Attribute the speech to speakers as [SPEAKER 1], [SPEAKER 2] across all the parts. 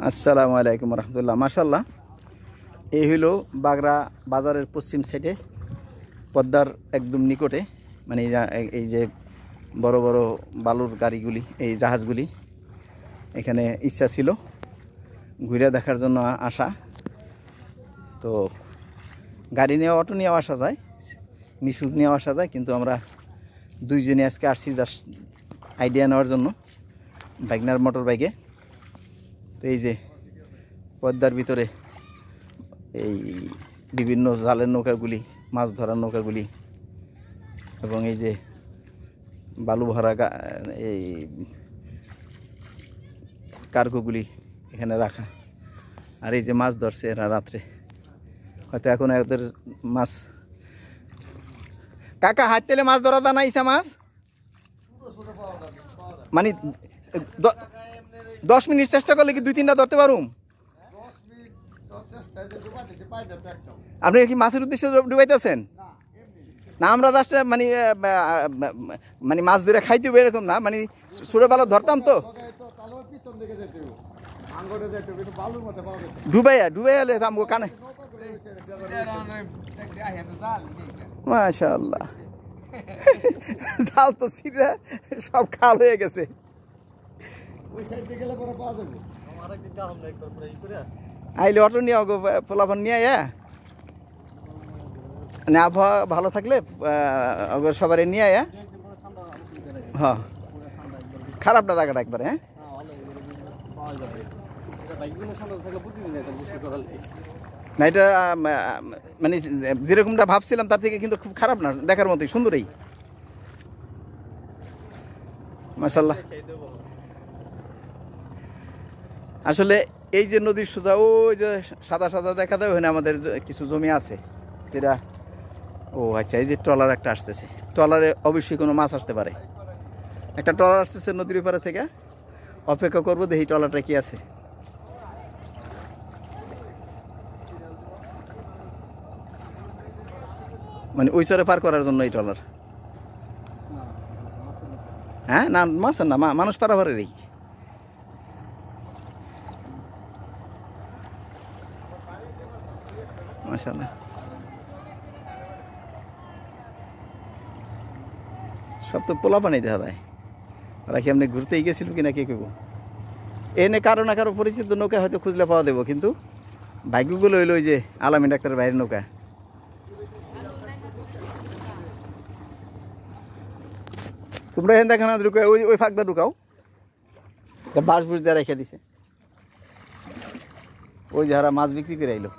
[SPEAKER 1] আসসালামু আলাইকুম রহমতুল্লাহ। মাশাল্লাহ, এই হইল বাগড়া বাজারের পশ্চিম সাইডে পদ্মার একদম নিকটে, মানে এই যে বড় বড় বালুর গাড়িগুলি, এই জাহাজগুলি এখানে ইচ্ছা ছিল ঘুরে দেখার জন্য আসা। তো গাড়ি নিয়েও অটো নিয়েও আসা যায়, মিশুক নিয়েও আসা যায়, কিন্তু আমরা দুইজনে আজকে আসছি জাস্ট আইডিয়া নেওয়ার জন্য বাইকনার মোটর বাইকে। তো এই যে পদ্মার ভিতরে এই বিভিন্ন জালের নৌকাগুলি, মাছ ধরার নৌকাগুলি, এবং এই যে বালু ভরা এই কার্গোগুলি এখানে রাখা, আর এই যে মাছ ধরছে এরা রাত্রে, হয়তো এখন এদের মাছ। কাকা, হাত তেলে মাছ ধরা না ইসা মাছ, মানে 10 মিনিট চেষ্টা করলে কি 2-3টা ধরতে পারুম? আপনি কি মাছের উদ্দেশ্যে ডুবাইতেছেন? না, আমরা জাস্ট মানে মানে মাছ ধরে খাইতে হবে এরকম না, মানে ছোটবেলা ধরতাম তো ডুবাইয়া ডুবাইয়া আমগো কানে। মাশাআল্লাহ, জাল তো সিরা সব খাল হয়ে গেছে। আইলে অটো নিয়ে পোলাপান নিয়ে মানে আবহাওয়া ভালো থাকলে সবার নিয়ে হ্যাঁ, খারাপ না জায়গাটা একবারে। হ্যাঁ, না এটা মানে যেরকমটা ভাবছিলাম তার থেকে কিন্তু খুব খারাপ না, দেখার মতোই সুন্দরই। মাশাআল্লাহ, আসলে এই যে নদীর সোজা ওই যে সাদা সাদা দেখা দেয়, ওখানে আমাদের কিছু জমি আছে যেটা। ও আচ্ছা, এই যে ট্রলার একটা আসতেছে, ট্রলারে অবশ্যই কোনো মাছ আসতে পারে। একটা ট্রলার আসতেছে নদীর পাড়ে থেকে, অপেক্ষা করবো দেখি ট্রলারটা কি আছে। মানে ওই চরে পার করার জন্য এই ট্রলার। হ্যাঁ, না মাছের না, মানুষ পারাপারেরই। মাশাআল্লাহ, সব তো পোলা পানি দেখা যায়। ওরা কি এমনি ঘুরতেই গেছিল কিনা কে কেব, এনে কারো না কারো পরিচিত নৌকা হয়তো খুঁজলে পাওয়া দেবো, কিন্তু ভাগ্যগুলো হইলো ওই যে আলামিন ডাক্তারের বাইরের নৌকা। তোমরা এখানে দেখা না ঢুকাও, ওই ওই ফাঁকটা ঢুকাও, বাঁশ বুঝ দিয়ে রেখে দিছে। ওই যারা মাছ বিক্রি করে আইলো,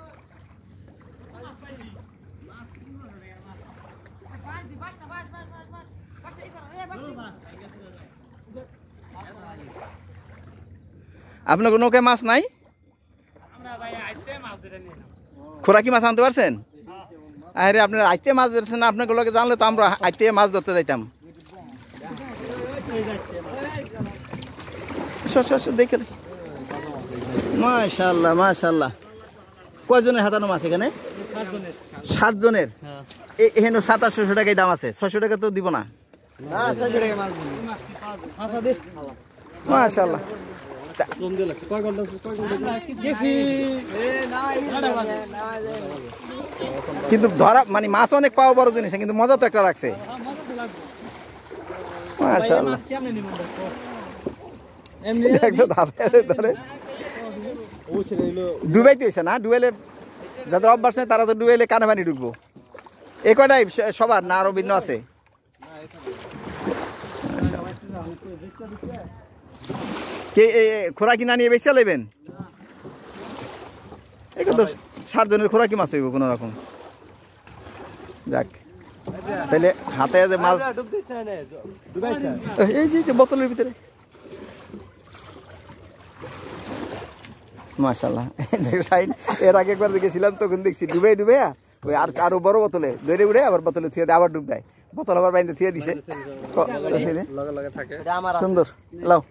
[SPEAKER 1] আপনার নৌকায় মাছ নাই? খোরাকি মাছ আনতে পারছেন? আরে আপনার আইতে মাছ ধরছেন, আপনার গুলোকে জানলে তো আমরা আইতে মাছ ধরতে যাইতাম। দেখে মাশাআল্লাহ মাশাআল্লাহ। কয়জনের হাতানো মাছ এখানে? 7 জনের। এখানে 2700 টাকায় দাম আছে, 600 টাকা তো দিব না। মাশাআল্লাহ, কিন্তু ধরা মানে মাছ অনেক পাওয়া বড় জিনিস, কিন্তু মজা তো একটা লাগছে। মাশাআল্লাহ, ডুবাইতে হয়েছে না? ডুবাইলে যাদের অভ্যাস নেই তারা তো ডুবাইলে কানে পানি ঢুকবো। এ কটাই সবার না আরো ভিন্ন আছে? কে খোরাকি না নিয়ে বেশি চালাইবেন? এখন তো 7 জনের খোরাকি মাছ হইব কোন রকম। যাক, তাহলে হাতে মাছ এই যে বোতলের ভিতরে। মাশাআল্লাহ, এর আগে একবার দেখেছিলাম, তখন দেখছি ডুবে ডুবে ওই আর আরো বড় বোতলে ধরে উঠে আবার বোতলে থিয়ে দেয়, আবার ডুব দেয়, বোতল আবার বাইন্দে থিয়ে দিছে। সুন্দর লাও।